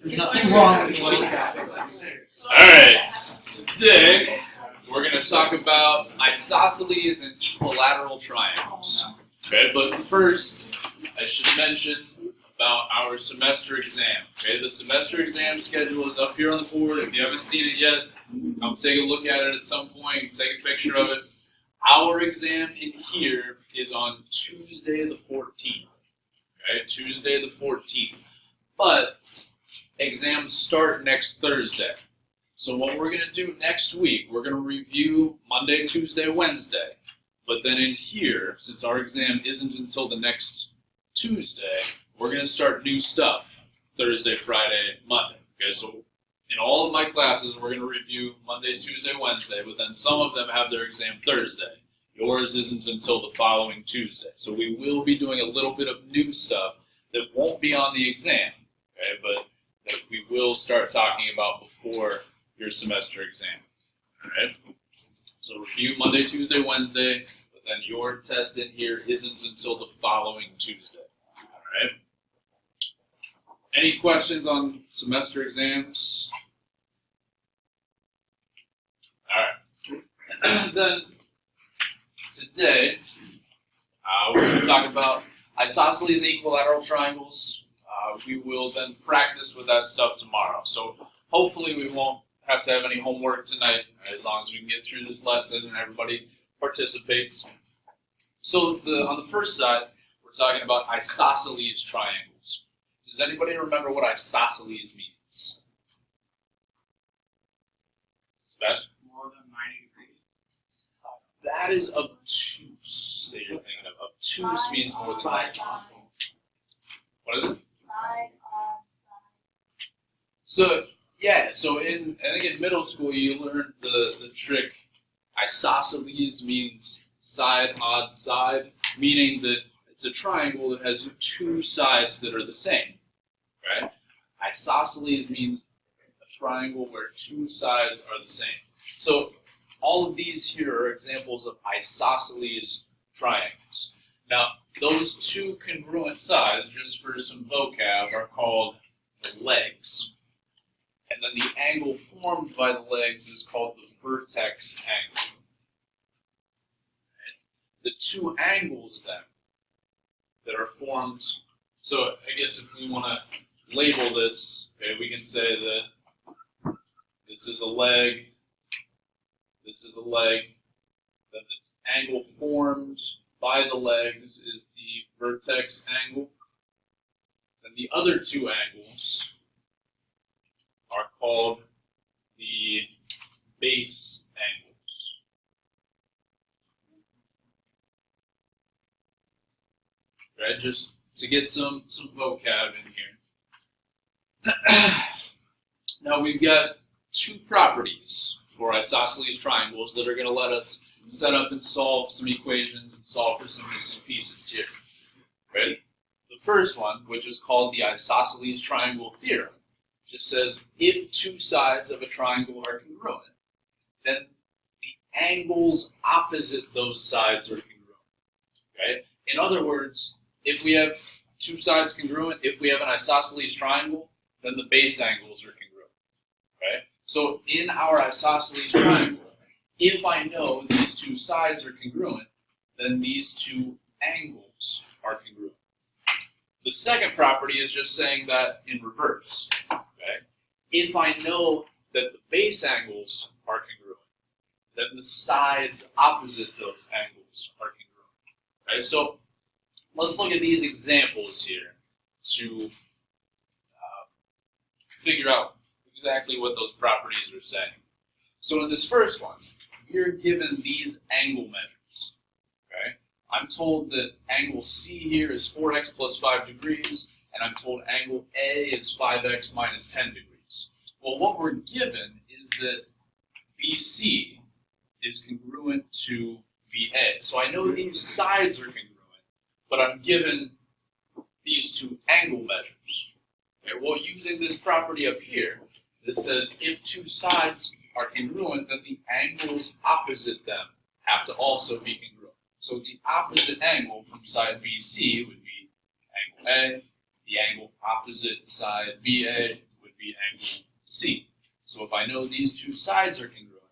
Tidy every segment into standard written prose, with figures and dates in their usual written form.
Nothing wrong with little Alright, today we're going to talk about isosceles and equilateral triangles. Okay, but first I should mention about our semester exam. Okay, the semester exam schedule is up here on the board. If you haven't seen it yet, come take a look at it at some point, take a picture of it. Our exam in here is on Tuesday the 14th. Okay, Tuesday the 14th. But exams start next Thursday. So what we're going to do next week, we're going to review Monday, Tuesday, Wednesday. But then in here, since our exam isn't until the next Tuesday, we're going to start new stuff Thursday, Friday, Monday. Okay, so in all of my classes, we're going to review Monday, Tuesday, Wednesday, but then some of them have their exam Thursday. Yours isn't until the following Tuesday. So we will be doing a little bit of new stuff that won't be on the exam, okay, but that we will start talking about before your semester exam. All right? So review Monday, Tuesday, Wednesday, but then your test in here isn't until the following Tuesday. All right? Any questions on semester exams? All right. Then today, we're going to talk about isosceles and equilateral triangles. We will then practice with that stuff tomorrow. So hopefully we won't have to have any homework tonight, as long as we can get through this lesson and everybody participates. So on the first side, we're talking about isosceles triangles. Does anybody remember what isosceles means? Sebastian? More than 90 degrees. That is obtuse that you're thinking of. Obtuse means more than 90. What is it? Side on side. So yeah, so I think in middle school you learned the trick. Isosceles means side, odd side, meaning that it's a triangle that has two sides that are the same, right? Isosceles means a triangle where two sides are the same. So all of these here are examples of isosceles triangles. Now, those two congruent sides, just for some vocab, are called the legs. And then the angle formed by the legs is called the vertex angle. The two angles then that are formed, so I guess if we want to label this, okay, we can say that this is a leg, this is a leg, then the angle formed by the legs is the vertex angle. Then the other two angles are called the base angles. Right, just to get some vocab in here. Now we've got two properties for isosceles triangles that are going to let us set up and solve some equations and solve for some missing pieces here. Ready? The first one, which is called the isosceles triangle theorem, just says if two sides of a triangle are congruent, then the angles opposite those sides are congruent. Okay? In other words, if we have two sides congruent, if we have an isosceles triangle, then the base angles are congruent. Okay? So in our isosceles triangle, if I know these two sides are congruent, then these two angles are congruent. The second property is just saying that in reverse. Okay? If I know that the base angles are congruent, then the sides opposite those angles are congruent. Okay? So let's look at these examples here to figure out exactly what those properties are saying. So in this first one, you're given these angle measures. Okay? I'm told that angle C here is 4x plus 5 degrees, and I'm told angle A is 5x minus 10 degrees. Well, what we're given is that BC is congruent to BA. So I know these sides are congruent, but I'm given these two angle measures. Okay? Well, using this property up here, this says if two sides are congruent, then the angles opposite them have to also be congruent. So the opposite angle from side BC would be angle A. The angle opposite side BA would be be angle C. So if I know these two sides are congruent,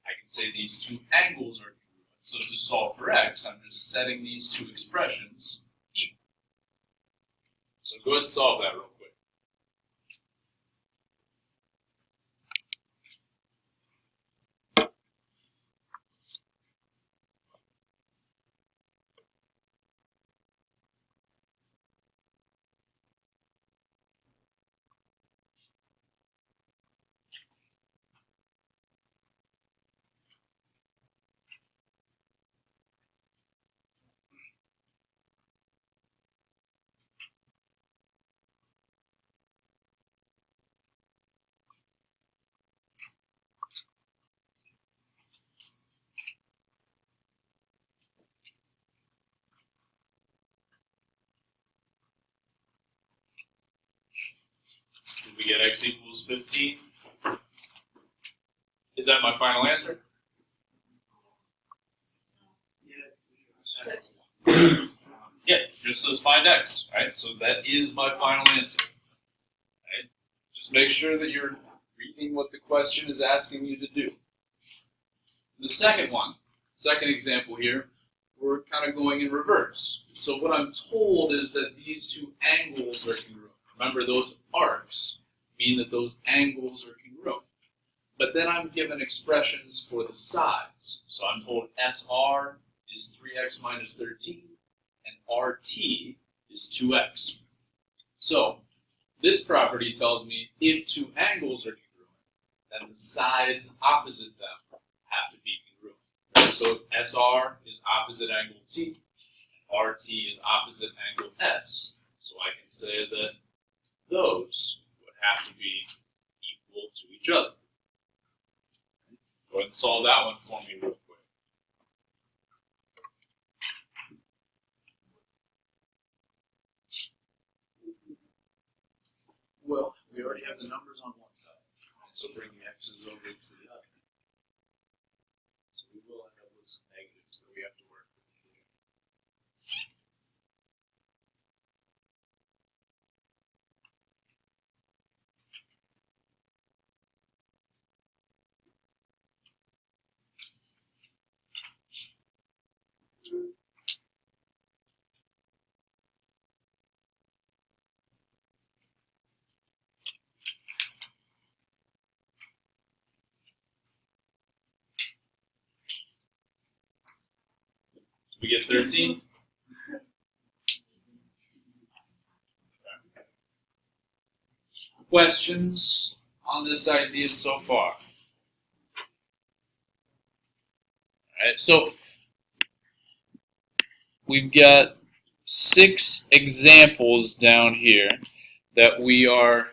I can say these two angles are congruent. So to solve for x, I'm just setting these two expressions equal. So go ahead and solve that real quick. Did we get x equals 15? Is that my final answer? Yeah, just says find x, right? So that is my final answer. Right? Just make sure that you're reading what the question is asking you to do. The second one, second example here, we're kind of going in reverse. So what I'm told is that these two angles are congruent. Remember, those arcs mean that those angles are congruent. But then I'm given expressions for the sides. So I'm told SR is 3x minus 13, and RT is 2x. So this property tells me if two angles are congruent, then the sides opposite them have to be congruent. So SR is opposite angle T, and RT is opposite angle S. So I can say that those would have to be equal to each other. Go ahead and solve that one for me real quick. Well, we already have the numbers on one side, so bring the x's over to the other. So we will end up with some negatives that we have to work with here. We get 13. Questions on this idea so far? All right, so we've got 6 examples down here that we are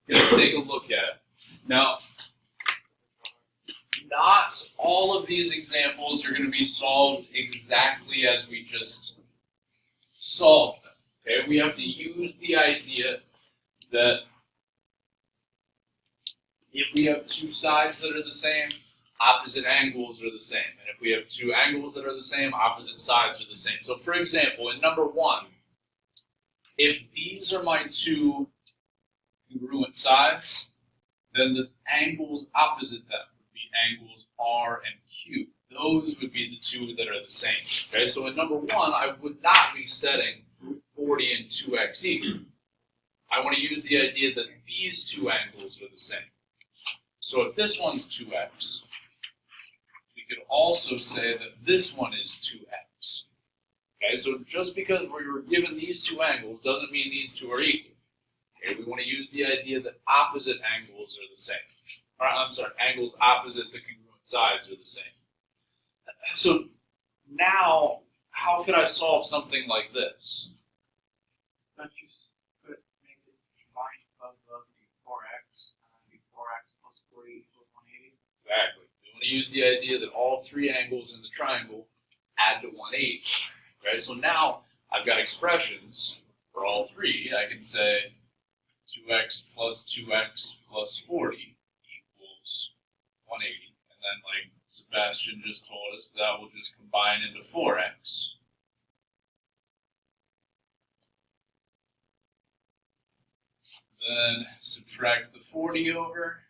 going to take a look at. Now, not all of these examples are going to be solved exactly as we just solved them. Okay, we have to use the idea that if we have two sides that are the same, opposite angles are the same. And if we have two angles that are the same, opposite sides are the same. So for example, in number 1, if these are my two congruent sides, then the angles opposite them would be angles R and Q. Those would be the two that are the same. Okay, so in number 1, I would not be setting 40 and 2x equal. I want to use the idea that these two angles are the same. So if this one's 2x, we could also say that this one is 2x. Okay, so just because we were given these two angles doesn't mean these two are equal. Okay, we want to use the idea that opposite angles are the same. Or, I'm sorry, angles opposite the congruent sides are the same. So now, how could I solve something like this? Don't you could make it combined above be 4x, be 4x plus 40 equals 180? Exactly. We want to use the idea that all 3 angles in the triangle add to 180. Okay, so now I've got expressions for all 3. I can say 2x plus 2x plus 40 equals 180. And then, like Sebastian just told us, that will just combine into 4x. Then subtract the 40 over.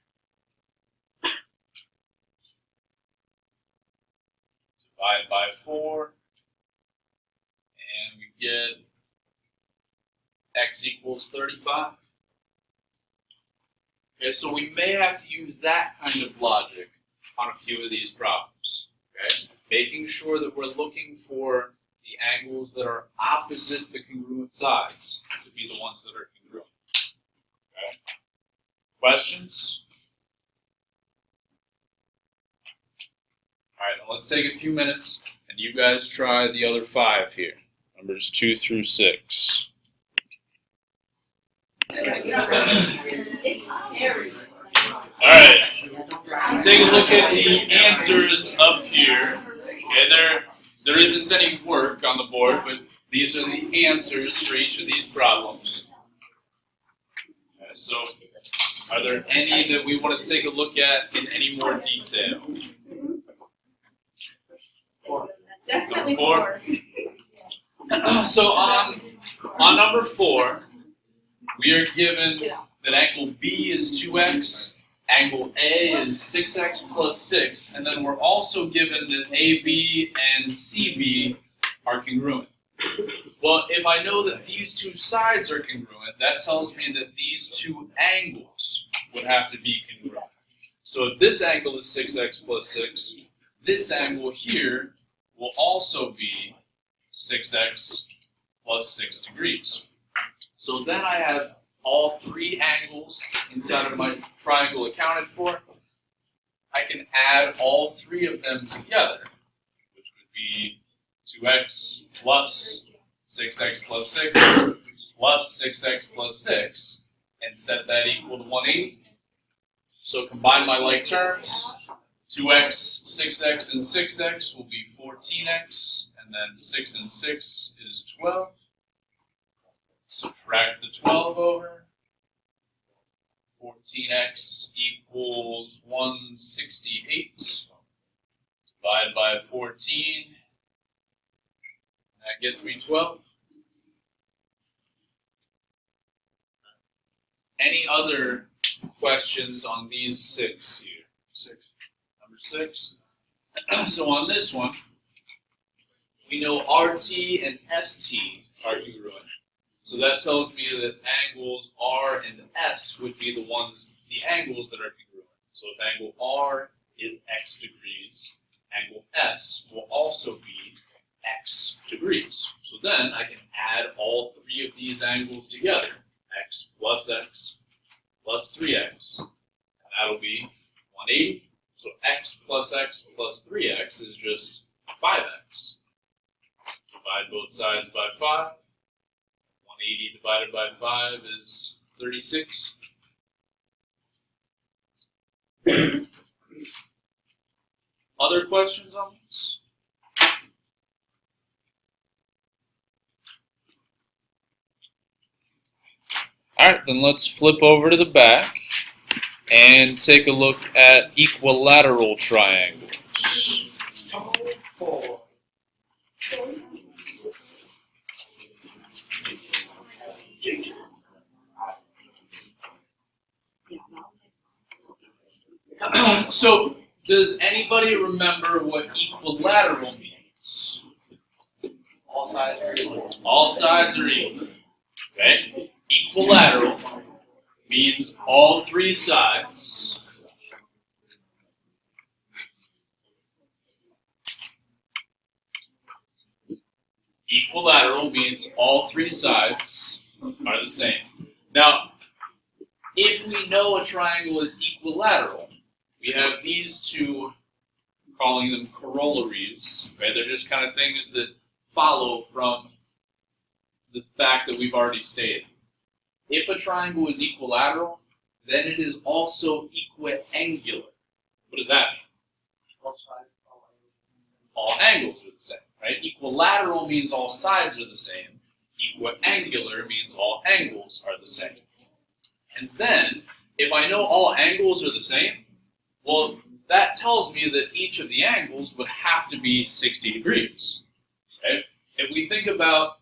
Divide by 4. And we get x equals 35. Okay, so we may have to use that kind of logic on a few of these problems. Okay, making sure that we're looking for the angles that are opposite the congruent sides to be the ones that are congruent. Okay. Questions? All right, now let's take a few minutes and you guys try the other 5 here, numbers 2 through 6. It's scary. Alright, take a look at the answers up here. Okay, there isn't any work on the board, but these are the answers for each of these problems. Okay, so, are there any that we want to take a look at in any more detail? Definitely Number 4. 4. So on number 4, we are given that angle B is 2x, angle A is 6x plus 6, and then we're also given that AB and CB are congruent. Well, if I know that these two sides are congruent, that tells me that these two angles would have to be congruent. So if this angle is 6x plus 6, this angle here will also be 6x plus 6 degrees. So then I have all 3 angles inside of my triangle accounted for. I can add all 3 of them together, which would be 2x plus 6x plus 6 plus 6x plus 6, and set that equal to 180. So combine my like terms. 2x, 6x, and 6x will be 14x, and then 6 and 6 is 12. Subtract the 12 over. 14x equals 168. Divide by 14. That gets me 12. Any other questions on these 6 here? 6. Number 6. So on this one, we know RT and ST are congruent. So that tells me that angles R and S would be the angles that are congruent. So if angle R is x degrees, angle S will also be x degrees. So then I can add all 3 of these angles together. X plus 3x. And that'll be 180. So x plus 3x is just 5x. Divide both sides by 5. 180 divided by 5 is 36. Other questions on this? Alright, then let's flip over to the back and take a look at equilateral triangles. So, does anybody remember what equilateral means? All sides are equal. All sides are equal. Okay? Equilateral means all 3 sides equilateral means all 3 sides are the same. Now, if we know a triangle is equilateral, we have these 2, calling them corollaries, right? They're just kind of things that follow from the fact that we've already stated. If a triangle is equilateral, then it is also equiangular. What does that mean? All sides, All angles are the same, right? Equilateral means all sides are the same. Equiangular means all angles are the same. And then, if I know all angles are the same, well, that tells me that each of the angles would have to be 60 degrees. Okay? If we think about,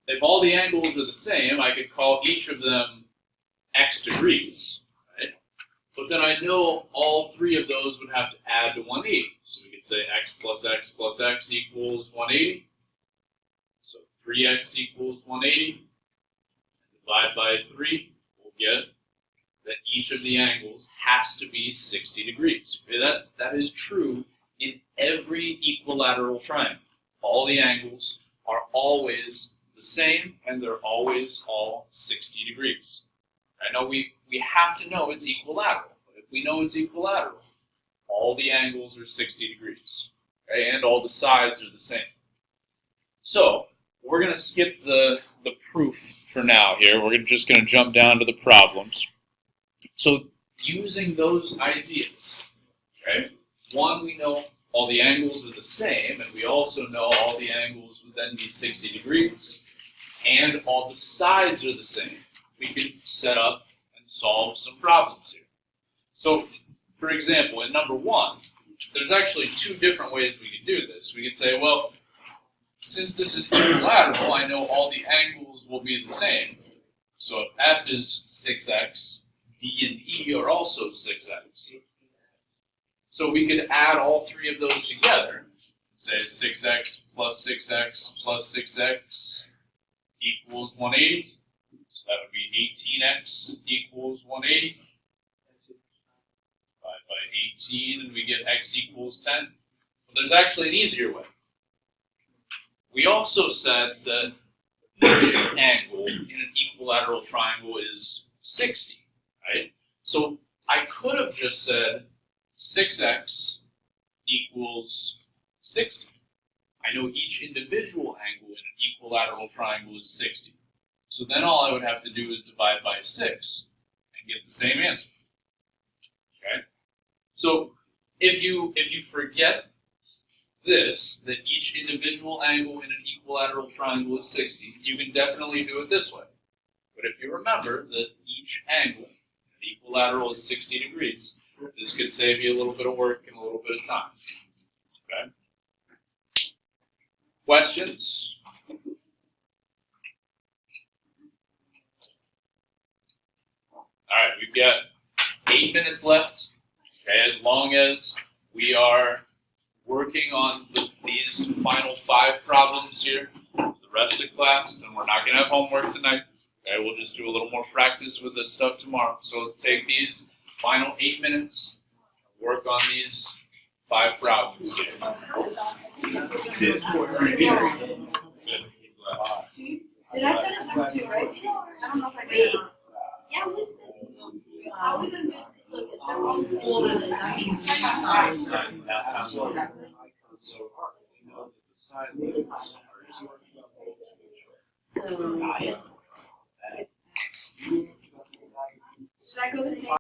if all the angles are the same, I could call each of them x degrees, right? But then I know all three of those would have to add to 180. So we could say x plus x equals 180. So 3x equals 180. Divide by 3, we'll get that each of the angles has to be 60 degrees. Okay, that is true in every equilateral triangle. All the angles are always the same, and they're always all 60 degrees. I know we have to know it's equilateral, but if we know it's equilateral, all the angles are 60 degrees, okay, and all the sides are the same. So we're going to skip the proof for now here. We're just going to jump down to the problems. So using those ideas, okay, one, we know all the angles are the same, and we also know all the angles would then be 60 degrees, and all the sides are the same. We can set up and solve some problems here. So, for example, in number 1, there's actually 2 different ways we could do this. We could say, well, since this is equilateral, I know all the angles will be the same. So if f is 6x, d and e are also 6x. So we could add all 3 of those together. Say 6x plus 6x plus 6x equals 180. So that would be 18x equals 180. Divide by 18, and we get x equals 10. But there's actually an easier way. We also said that each angle in an equilateral triangle is 60, right? So I could have just said 6x equals 60. I know each individual angle in an equilateral triangle is 60. So then all I would have to do is divide by 6 and get the same answer. Okay? So if you forget this, that each individual angle in an equilateral triangle is 60, you can definitely do it this way. But if you remember that each angle in an equilateral is 60 degrees, this could save you a little bit of work and a little bit of time. Okay? Questions? All right, we've got 8 minutes left. Okay, as long as we are working on these final 5 problems here, the rest of class, then we're not going to have homework tonight. Okay, we'll just do a little more practice with this stuff tomorrow. So take these final 8 minutes, work on these 5 problems here. Did I set it up too, right? I don't know if I did. Yeah, we said, Are we gonna do it? Look, if they're all the same. So, you know that the side limits are So, should I go this way?